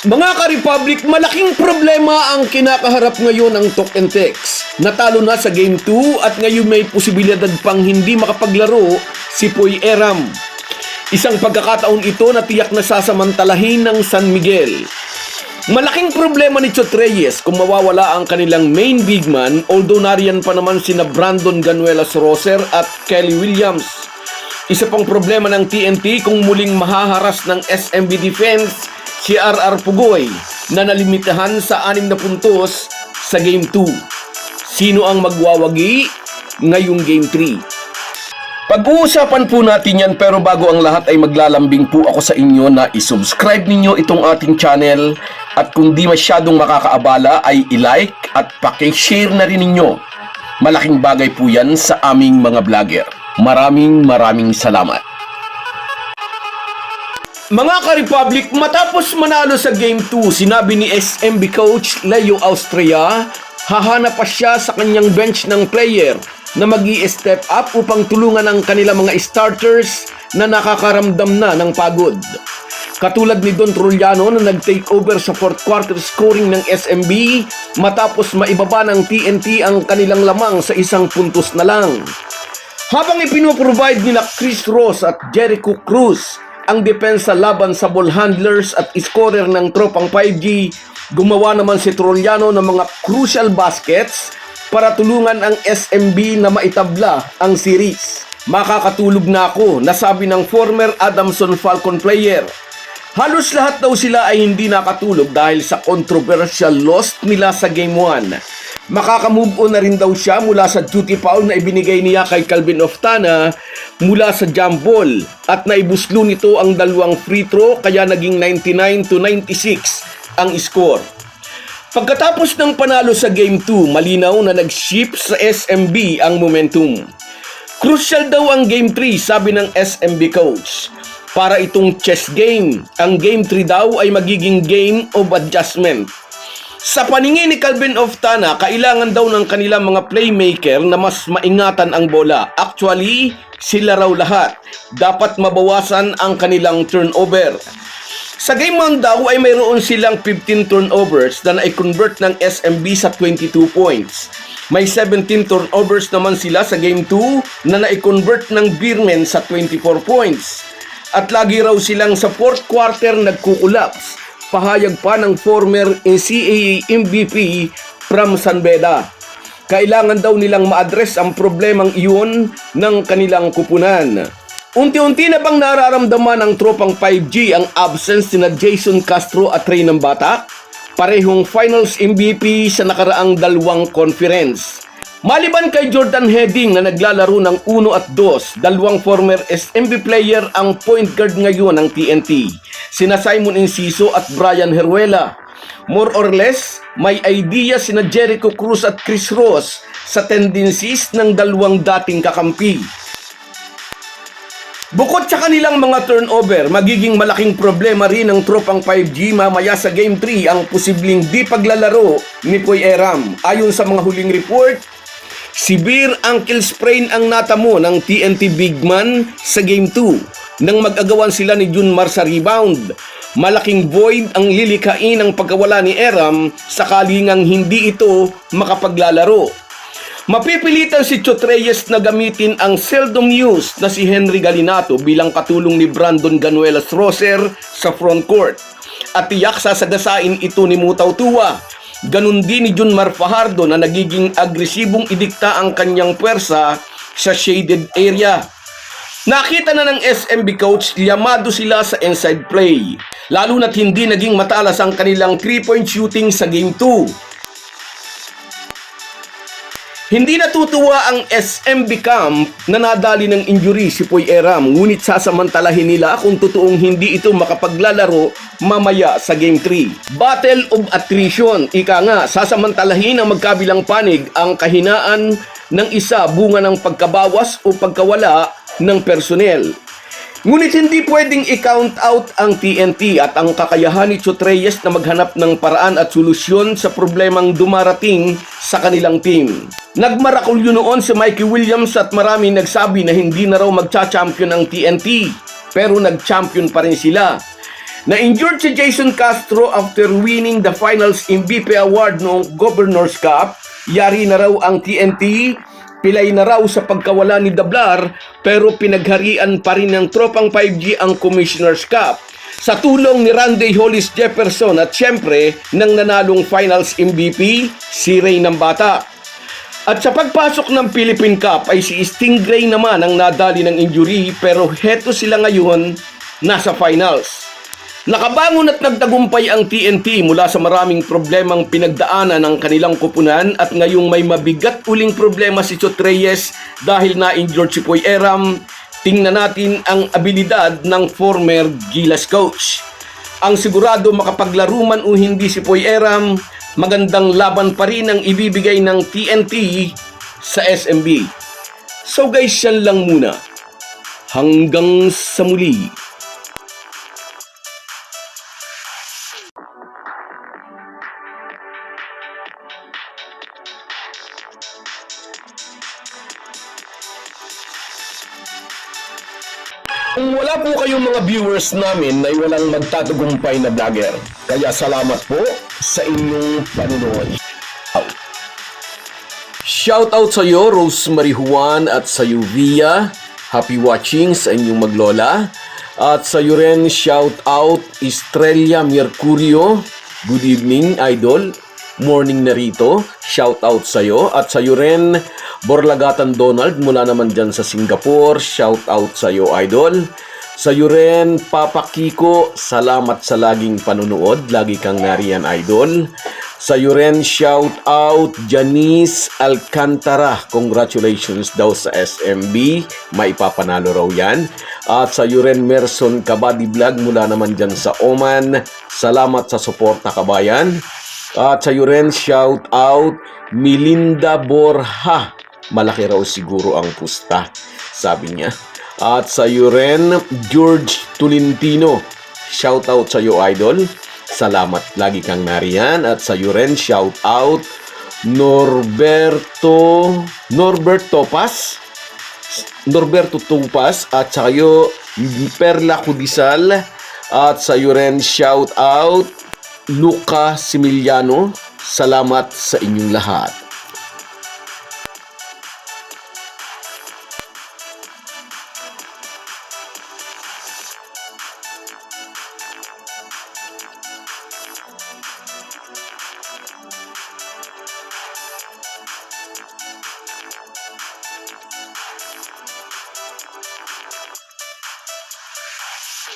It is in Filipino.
Mga ka-Republic, malaking problema ang kinakaharap ngayon ng Talk and Text. Natalo na sa Game 2 at ngayon may posibilidad pang hindi makapaglaro si Poy Eram. Isang pagkakataon ito na tiyak na sasamantalahin ng San Miguel. Malaking problema ni Chot Reyes kung mawawala ang kanilang main big man, although nariyan pa naman sina Brandon Ganuelas Roser at Kelly Williams. Isa pang problema ng TNT kung muling mahaharas ng SMB defense si RR Pugoy na nalimitahan sa 6 na puntos sa Game 2. Sino ang magwawagi ngayong Game 3? Pag-uusapan po natin yan, pero bago ang lahat ay maglalambing po ako sa inyo na isubscribe ninyo itong ating channel at kung di masyadong makakaabala ay i-like at paki-share na rin ninyo. Malaking bagay po yan sa aming mga vlogger. Maraming salamat. Mga ka-Republic, matapos manalo sa Game 2, sinabi ni SMB coach Leo Austria, hahanap pa siya sa kanyang bench ng player na mag-i-step up upang tulungan ang kanilang mga starters na nakakaramdam na ng pagod. Katulad ni Don Trullano na nag-take over sa 4th quarter scoring ng SMB matapos maibaba ng TNT ang kanilang lamang sa 1 puntos na lang. Habang ipinoprovide nila Chris Ross at Jericho Cruz ang depensa laban sa ball handlers at scorer ng tropang 5G, gumawa naman si Trullano ng mga crucial baskets para tulungan ang SMB na maitabla ang series. Makakatulog na ako, nasabi ng former Adamson Falcon player. Halos lahat daw sila ay hindi nakatulog dahil sa controversial loss nila sa Game 1. Makaka-move on na rin daw siya mula sa duty foul na ibinigay niya kay Calvin Oftana mula sa jump ball at naibuslo nito ang 2 free throw kaya naging 99-96 ang score. Pagkatapos ng panalo sa Game 2, malinaw na nag-shift sa SMB ang momentum. Crucial daw ang Game 3, sabi ng SMB coach. Para itong chess game, ang Game 3 daw ay magiging game of adjustment. Sa paningin ni Calvin Oftana, kailangan daw ng kanilang mga playmaker na mas maingatan ang bola. Actually, sila raw lahat. Dapat mabawasan ang kanilang turnover. Sa Game 1 daw ay mayroon silang 15 turnovers na na-convert ng SMB sa 22 points. May 17 turnovers naman sila sa Game 2 na na-convert ng Beermen sa 24 points. At lagi raw silang sa 4th quarter nagkukulaps. Pahayag pa ng former NCAA MVP from San Beda. Kailangan daw nilang ma-address ang problemang iyon ng kanilang kupunan. Unti-unti na bang nararamdaman ng tropang 5G ang absence ni Jason Castro at Ray Batak? Parehong finals MVP sa nakaraang 2 conference. Maliban kay Jordan Heading na naglalaro ng 1 at 2, 2 former SMB player ang point guard ngayon ng TNT. Sina Simon Enciso at Brian Heruela. More or less, may idea sina Jericho Cruz at Chris Ross sa tendencies ng 2 dating kakampi. Bukod sa kanilang mga turnover, magiging malaking problema rin ng tropang 5G mamaya sa Game 3 ang posibleng di paglalaro ni Poy Eram. Ayon sa mga huling report, severe ankle sprain ang natamo ng TNT big man sa Game 2 nang mag-agawan sila ni Junmar sa rebound. Malaking void ang lilikain ng pagkawala ni Eram sakaling ang hindi ito makapaglalaro. Mapipilitan si Chot Reyes na gamitin ang seldom used na si Henry Galinato bilang katulong ni Brandon Ganuelas Roser sa front court. At tiyak sasagasain ito ni Mutaw Tua. Ganun din ni Junmar Fajardo na nagiging agresibong idikta ang kanyang puwersa sa shaded area. Nakita na ng SMB coach, liyamado sila sa inside play. Lalo na't hindi naging matalas ang kanilang 3-point shooting sa Game 2. Hindi natutuwa ang SMB camp na nadali ng injury si Poy Eram, ngunit sasamantalahin nila kung totoong hindi ito makapaglalaro mamaya sa Game 3. Battle of attrition, ika nga, sasamantalahin ang magkabilang panig ang kahinaan ng isa bunga ng pagkabawas o pagkawala ng personnel. Ngunit hindi pwedeng i-count out ang TNT at ang kakayahan ni Chot Reyes na maghanap ng paraan at solusyon sa problemang dumarating sa kanilang team. Nagmarakulyo noon si Mikey Williams at marami nagsabi na hindi na raw magcha-champion ang TNT, pero nag-champion pa rin sila. Na-injured si Jason Castro after winning the finals MVP award noong Governor's Cup. Yari na raw ang TNT. Pilay na raw sa pagkawala ni Dablar pero pinagharian pa rin ng tropang 5G ang Commissioner's Cup. Sa tulong ni Randy Hollis Jefferson at syempre ng nanalong finals MVP, si Ray ng Bata. At sa pagpasok ng Philippine Cup ay si Stingray naman ang nadali ng injury pero heto sila ngayon nasa finals. Nakabangon at nagtagumpay ang TNT mula sa maraming problemang pinagdaanan ng kanilang kupunan at ngayong may mabigat uling problema si Chot Reyes dahil na-injured si Poy Eram. Tingnan natin ang abilidad ng former Gilas coach. Ang sigurado makapaglaro man o hindi si Poy Eram, magandang laban pa rin ang ibibigay ng TNT sa SMB. So guys, yan lang muna. Hanggang sa muli. Kung wala po kayong mga viewers namin ay walang magtatagumpay na vlogger. Kaya salamat po sa inyong panonood. Shout out sa iyo, Rosemary Juan at sa iyo, Via. Happy watching sa inyong maglola. At sa iyo rin, shout out Estrella Mercurio. Good evening, idol. Morning na rito. Shout out sa iyo. At sa iyo rin, Borlagatan Donald mula naman dyan sa Singapore. Shout out sa iyo, idol. Sa iyo rin, Papa Kiko, salamat sa laging panunood. Lagi kang nariyan, idol. Sa iyo rin, shout out Janice Alcantara. Congratulations daw sa SMB. Maipapanalo raw yan. At sa iyo rin, Merson Kabadi Vlog mula naman dyan sa Oman. Salamat sa suporta, kabayan. At sa iyo rin, shout out Melinda Borja. Malaki raw siguro ang pusta, sabi niya. At sa iyo rin, George Tolentino. Shout out sa iyo, idol. Salamat, lagi kang nariyan. At sa iyo rin, shout out Norberto Topas. At sa iyo, Perla Cudisal. At sa iyo rin, shout out Luca Similiano. Salamat sa inyong lahat.